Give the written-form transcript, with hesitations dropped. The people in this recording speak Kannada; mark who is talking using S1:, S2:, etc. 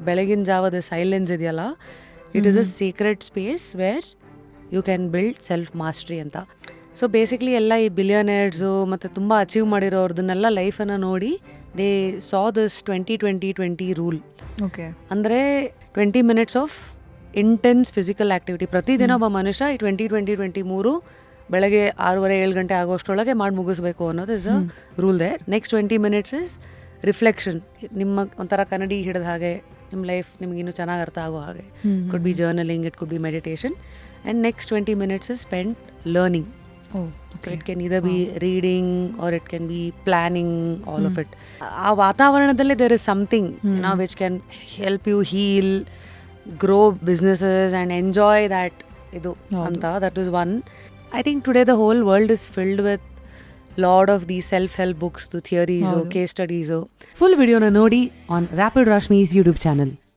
S1: ಬೆಳಗಿನ ಜಾವದ ಸೈಲೆನ್ಸ್ ಇದೆಯಲ್ಲ, it is a secret space where you can build self mastery ಅಂತ. ಸೊ ಬೇಸಿಕ್ಲಿ ಎಲ್ಲ ಈ ಬಿಲಿಯನೇರ್ಸು ಮತ್ತು ತುಂಬ ಅಚೀವ್ ಮಾಡಿರೋರ್ದನ್ನೆಲ್ಲ ಲೈಫನ್ನು ನೋಡಿ they saw this 20-20-20 rule.
S2: Okay,
S1: ಅಂದರೆ 20 minutes of intense physical activity ಪ್ರತಿದಿನ ಒಬ್ಬ ಮನುಷ್ಯ ಈ 20-20-23 ಬೆಳಗ್ಗೆ 6:30-7 ಗಂಟೆ ಆಗೋಷ್ಟರೊಳಗೆ ಮಾಡಿ ಮುಗಿಸ್ಬೇಕು ಅನ್ನೋದು is a rule there. Next 20 minutes is reflection. ನಿಮ್ಮ ಒಂಥರ ಕನ್ನಡಿ ಹಿಡಿದ ಹಾಗೆ ನಿಮ್ಮ ಲೈಫ್ ನಿಮ್ಗೆ ಇನ್ನೂ ಚೆನ್ನಾಗಿ ಅರ್ಥ ಆಗೋ ಹಾಗೆ. Could be journaling, it could be meditation. And next 20 minutes is spend learning. So it can either be reading or it can be planning, all of it. ಆ ವಾತಾವರಣದಲ್ಲಿ there is something which can help you heal, grow businesses and enjoy that ಇದು ಅಂತ. That is one. I think today the whole world is filled with lot of these self-help books, the theories, case studies. Full video na ನೋಡಿ on Rapid Rashmi's YouTube channel.